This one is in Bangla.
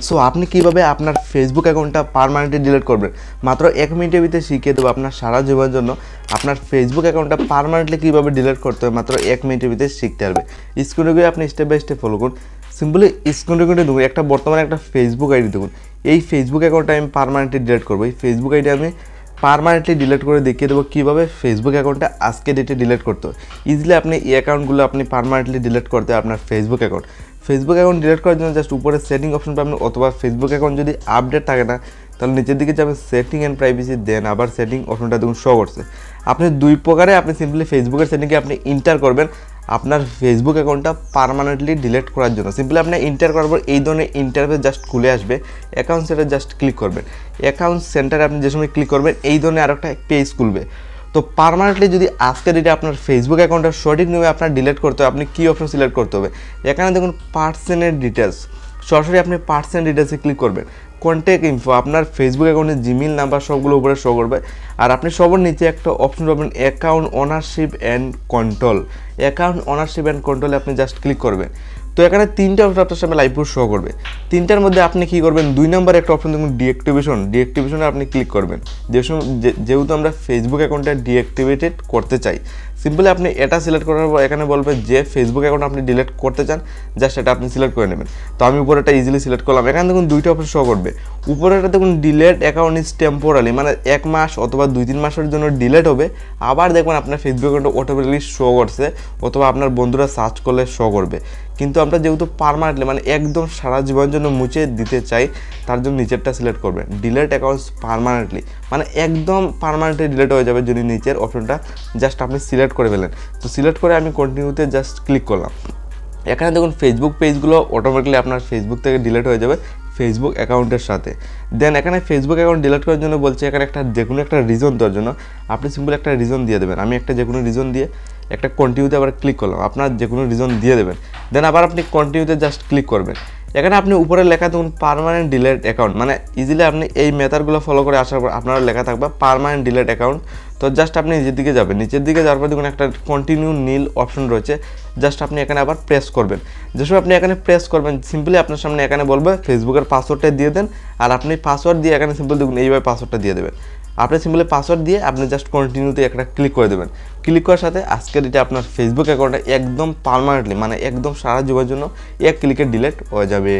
সো আপনি কিভাবে আপনার ফেসবুক অ্যাকাউন্টটা পার্মানেন্টলি ডিলিট করবেন মাত্র 1 মিনিটের ভিতরে শিখিয়ে দেবো আপনার সারা জীবনের জন্য আপনার ফেসবুক অ্যাকাউন্টটা পার্মানেন্টলি কীভাবে ডিলিট করতে হবে মাত্র 1 মিনিটের ভিতরে শিখতে পারবে। স্ক্রিনে গিয়ে আপনি স্টেপ বাই স্টেপ ফলো করুন। সিম্পলি স্ক্রিনে দেখুন একটা বর্তমানে একটা ফেসবুক আইডি দেখুন, এই ফেসবুক অ্যাকাউন্টটা আমি পার্মানেন্টলি ডিলিট করবো। এই ফেসবুক আইডি আমি পার্মানেন্টলি ডিলিট করে দেখিয়ে দেবো কীভাবে ফেসবুক অ্যাকাউন্টটা আজকে ডেটে ডিলিট করতে হয়। ইজিলি আপনি এই অ্যাকাউন্টগুলো আপনি পার্মানেন্টলি ডিলিট করতে হয় আপনার ফেসবুক অ্যাকাউন্ট ডিলিট করার জন্য জাস্ট উপরে সেটিং অপশন পাবেন, অথবা ফেসবুক অ্যাকাউন্ট যদি আপডেট থাকে না তাহলে নিচের দিকে যাবেন সেটিং অ্যান্ড প্রাইভেসি, দেন আবার সেটিং অপশনটা দেখুন শো করছে। আপনি দুই প্রকারে আপনি সিম্পলি ফেসবুকের সেটিংকে আপনি ইন্টার করবেন আপনার ফেসবুক অ্যাকাউন্টটা পার্মানেন্টলি ডিলিট করার জন্য। সিম্পলি আপনি ইন্টার করার পর এই ধরনের ইন্টারফেস জাস্ট খুলে আসবে, অ্যাকাউন্ট সেন্টারে জাস্ট ক্লিক করবেন। অ্যাকাউন্ট সেন্টারে আপনি যে সময় ক্লিক করবেন এই ধরনের আরেকটা পেজ খুলবে। তো পার্মানেন্টলি যদি আজকে ডেটে আপনার ফেসবুক অ্যাকাউন্টটা সঠিকভাবে আপনার ডিলিট করতে হবে, আপনি কী অপশন সিলেক্ট করতে হবে? এখানে দেখুন পার্সনের ডিটেলস, সরাসরি আপনি পার্সন ডিটেলসে ক্লিক করবেন। কন্ট্যাক্ট ইনফো, আপনার ফেসবুক অ্যাকাউন্টের জিমেইল নাম্বার সবগুলো উপরে শো করবে। আর আপনি সবার নিচে একটা অপশন পাবেন account ownership and control. Account ownership and কন্ট্রোলে আপনি জাস্ট ক্লিক করবেন। তো এখানে তিনটা অপশন আপনার সামনে লাইভ শো করবে। তিনটার মধ্যে আপনি কী করবেন, 2 নম্বরে একটা অপশন দেখুন ডিঅ্যাক্টিভেশনে আপনি ক্লিক করবেন। যেহেতু আমরা ফেসবুক অ্যাকাউন্টটা ডিঅ্যাক্টিভেটেড করতে চাই, সিম্পলি আপনি এটা সিলেক্ট করার পর এখানে বলবে যে ফেসবুক অ্যাকাউন্ট আপনি ডিলিট করতে চান, জাস্ট এটা আপনি সিলেক্ট করে নেবেন। তো আমি উপরেটা ইজিলি সিলেক্ট করলাম। এখানে দেখুন দুইটা অপশন শো করবে। উপরেটা দেখুন ডিলেট অ্যাকাউন্ট ইজ টেম্পোরালি, মানে 1 মাস অথবা 2-3 মাসের জন্য ডিলেট হবে। আবার দেখবেন আপনার ফেসবুক অ্যাকাউন্ট অটোমেটিকলি শো করছে, অথবা আপনার বন্ধুরা সার্চ করলে শো করবে। কিন্তু আমরা যেহেতু পার্মানেন্টলি মানে একদম সারা জীবনের জন্য মুছে দিতে চাই, তার জন্য নিচেরটা সিলেক্ট করবেন ডিলেট অ্যাকাউন্টস পার্মানেন্টলি, মানে একদম পার্মানেন্টলি ডিলেট হয়ে যাবে যদি নিচের অপশনটা জাস্ট আপনি সিলেক্ট করে ফেলেন। তো সিলেক্ট করে আমি কন্টিনিউতে জাস্ট ক্লিক করলাম। এখানে দেখুন ফেসবুক পেজগুলো অটোমেটিকলি আপনার ফেসবুক থেকে ডিলিট হয়ে যাবে ফেসবুক অ্যাকাউন্টের সাথে। দেন এখানে ফেসবুক অ্যাকাউন্ট ডিলিট করার জন্য বলছে এখানে যে কোনো একটা রিজন দেওয়ার জন্য আপনি সিম্পল একটা রিজন দিয়ে দেবেন। আমি একটা যে কোনো রিজন দিয়ে একটা কন্টিনিউতে আবার ক্লিক করলাম। আপনার যে কোনো রিজন দিয়ে দেবেন, দেন আবার আপনি কন্টিনিউতে জাস্ট ক্লিক করবেন। এখানে আপনি উপরে লেখা দেখুন পার্মানেন্ট ডিলিট অ্যাকাউন্ট, মানে ইজিলি আপনি এই মেথডগুলো ফলো করে আসার পর আপনার লেখা থাকবে পার্মানেন্ট ডিলিট অ্যাকাউন্ট। তো জাস্ট আপনি নিচের দিকে যাবেন, নিচের দিকে যাওয়ার পর দেখুন একটা কন্টিনিউ নীল অপশন রয়েছে, জাস্ট আপনি এখানে আবার প্রেস করবেন। যেসব আপনি এখানে প্রেস করবেন সিম্পলি আপনার সামনে এখানে বলবে ফেসবুকের পাসওয়ার্ডটা দিয়ে দেন, আর আপনি পাসওয়ার্ড দিয়ে এখানে সিম্পল দেখুন এইভাবে পাসওয়ার্ডটা দিয়ে দেবেন। আপনি সিম্পলি পাসওয়ার্ড দিয়ে আপনি জাস্ট কন্টিনিউতে একটা ক্লিক করে দেবেন। ক্লিক করার সাথে আজকের এটা আপনার ফেসবুক অ্যাকাউন্টটা একদম পার্মানেন্টলি মানে একদম সারা জীবনের জন্য 1 ক্লিকে ডিলিট হয়ে যাবে।